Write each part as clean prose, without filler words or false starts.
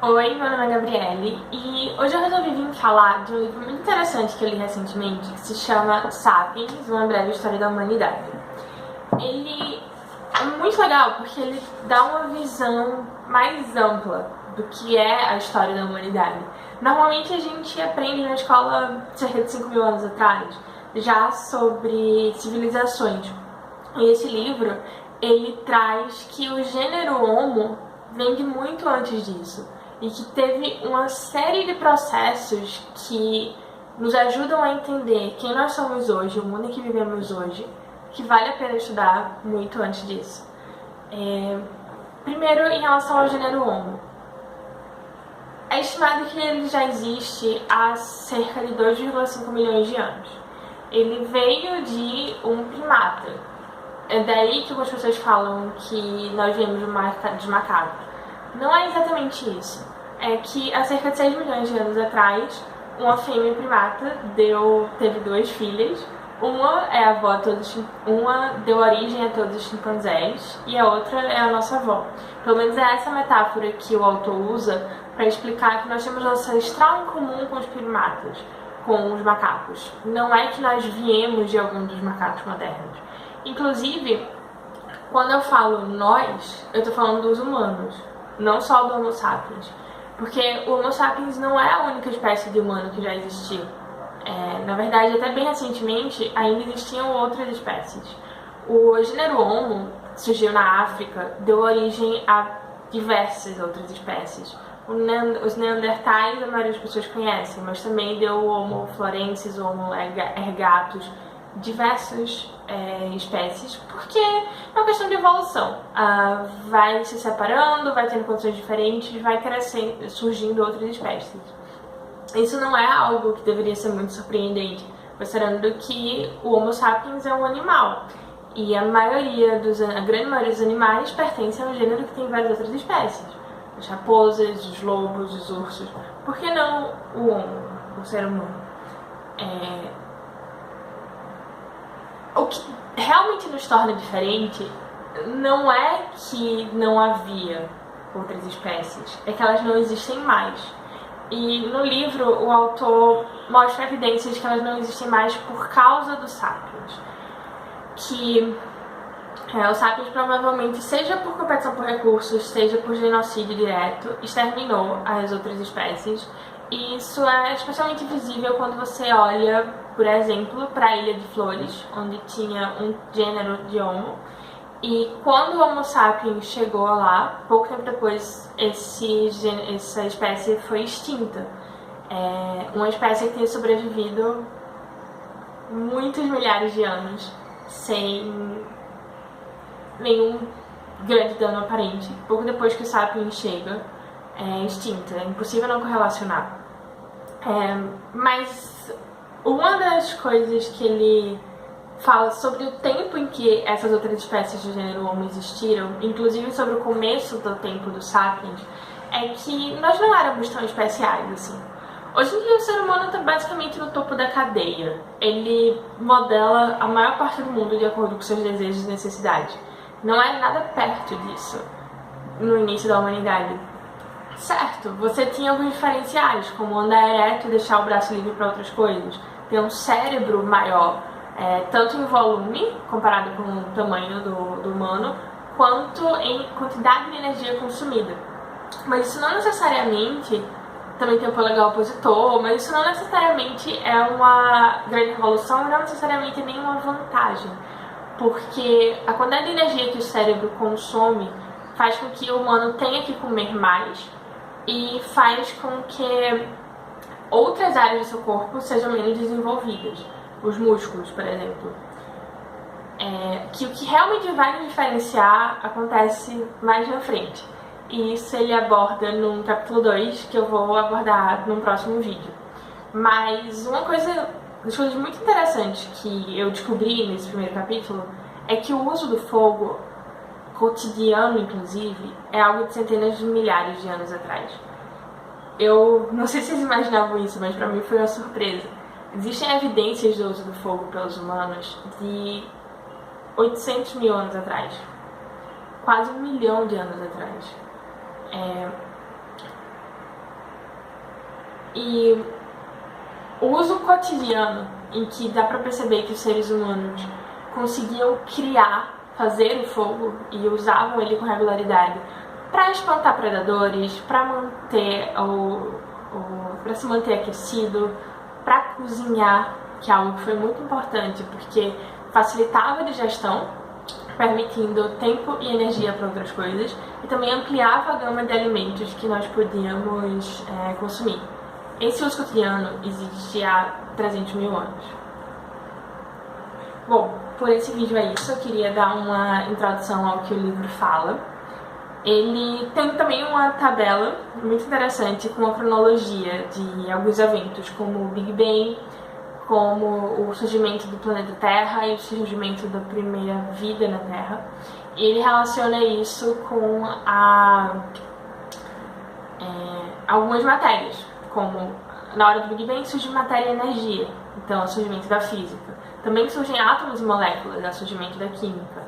Oi, meu nome é Gabriele e hoje eu resolvi vir falar de um livro muito interessante que eu li recentemente que se chama Sapiens, Uma Breve História da Humanidade. Ele é muito legal porque ele dá uma visão mais ampla do que é a história da humanidade. Normalmente a gente aprende na escola cerca de 5.000 anos atrás já sobre civilizações. E esse livro, ele traz que o gênero Homo vem de muito antes disso e que teve uma série de processos que nos ajudam a entender quem nós somos hoje, o mundo em que vivemos hoje, que vale a pena estudar muito antes disso. Primeiro, em relação ao gênero Homo. É estimado que ele já existe há cerca de 2,5 milhões de anos. Ele veio de um primata. É daí que algumas pessoas falam que nós viemos dos macacos. Não é exatamente isso. É que há cerca de 6 milhões de anos atrás, uma fêmea primata teve 2 filhas. Uma é a avó uma deu origem a todos os chimpanzés e a outra é a nossa avó. Pelo menos é essa metáfora que o autor usa para explicar que nós temos ancestral em comum com os primatas, com os macacos. Não é que nós viemos de algum dos macacos modernos. Inclusive, quando eu falo nós, eu estou falando dos humanos, não só do Homo sapiens. Porque o Homo sapiens não é a única espécie de humano que já existiu. Na verdade, até bem recentemente, ainda existiam outras espécies. O gênero Homo surgiu na África, deu origem a diversas outras espécies. Os neandertais, a maioria das pessoas conhecem, mas também deu o Homo florensis, o Homo ergatus, diversas espécies, porque é uma questão de evolução. Vai se separando, vai tendo condições diferentes, vai crescendo, surgindo outras espécies. Isso não é algo que deveria ser muito surpreendente, considerando que o Homo sapiens é um animal. E a grande maioria dos animais pertence a um gênero que tem várias outras espécies. As raposas, os lobos, os ursos. Por que não o Homo, o ser humano? O que realmente nos torna diferente não é que não havia outras espécies, é que elas não existem mais. E no livro o autor mostra evidências que elas não existem mais por causa do Sapiens. Que o Sapiens provavelmente, seja por competição por recursos, seja por genocídio direto, exterminou as outras espécies. E isso é especialmente visível quando você olha, por exemplo, para a Ilha de Flores, onde tinha um gênero de Homo. E quando o Homo sapiens chegou lá, pouco tempo depois, essa espécie foi extinta. Uma espécie que tem sobrevivido muitos milhares de anos sem nenhum grande dano aparente. Pouco depois que o sapiens chega, é extinta. É impossível não correlacionar. Mas uma das coisas que ele fala sobre o tempo em que essas outras espécies do gênero Homo existiram, inclusive sobre o começo do tempo dos Sapiens, é que nós não éramos tão especiais assim. Hoje em dia o ser humano está basicamente no topo da cadeia. Ele modela a maior parte do mundo de acordo com seus desejos e necessidades. Não é nada perto disso no início da humanidade. Certo, você tinha alguns diferenciais, como andar ereto e deixar o braço livre para outras coisas, ter um cérebro maior, tanto em volume, comparado com o tamanho do humano, quanto em quantidade de energia consumida. Mas isso não necessariamente, também tem o polegar opositor, mas isso não necessariamente é uma grande revolução, não necessariamente nenhuma vantagem, porque a quantidade de energia que o cérebro consome faz com que o humano tenha que comer mais e faz com que outras áreas do seu corpo sejam menos desenvolvidas. Os músculos, por exemplo. Que o que realmente vai nos diferenciar acontece mais na frente. E isso ele aborda no capítulo 2, que eu vou abordar num próximo vídeo. Mas uma das coisas muito interessantes que eu descobri nesse primeiro capítulo é que o uso do fogo, cotidiano inclusive, é algo de centenas de milhares de anos atrás. Eu não sei se vocês imaginavam isso, mas pra mim foi uma surpresa. Existem evidências do uso do fogo pelos humanos de 800 mil anos atrás. Quase 1 milhão de anos atrás. E o uso cotidiano, em que dá pra perceber que os seres humanos conseguiam criar, fazer o fogo e usavam ele com regularidade para espantar predadores, para manter para se manter aquecido, para cozinhar, que é algo que foi muito importante porque facilitava a digestão, permitindo tempo e energia para outras coisas, e também ampliava a gama de alimentos que nós podíamos consumir. Esse uso cotidiano existe há 300 mil anos. Bom, por esse vídeo é isso. Eu queria dar uma introdução ao que o livro fala. Ele tem também uma tabela muito interessante com uma cronologia de alguns eventos, como o Big Bang, como o surgimento do planeta Terra e o surgimento da primeira vida na Terra. E ele relaciona isso com algumas matérias, como na hora do Big Bang surge matéria e energia, então é o surgimento da física. Também surgem átomos e moléculas, é o surgimento da química.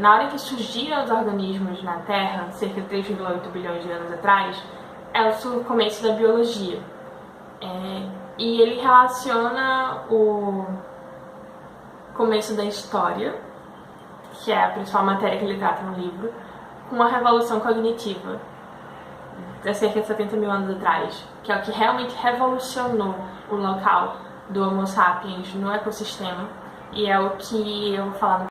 Na hora que surgiram os organismos na Terra, cerca de 3,8 bilhões de anos atrás, é o começo da biologia. E ele relaciona o começo da história, que é a principal matéria que ele trata no livro, com a revolução cognitiva, há cerca de 70 mil anos atrás, que é o que realmente revolucionou o local do Homo sapiens no ecossistema, e é o que eu vou falar no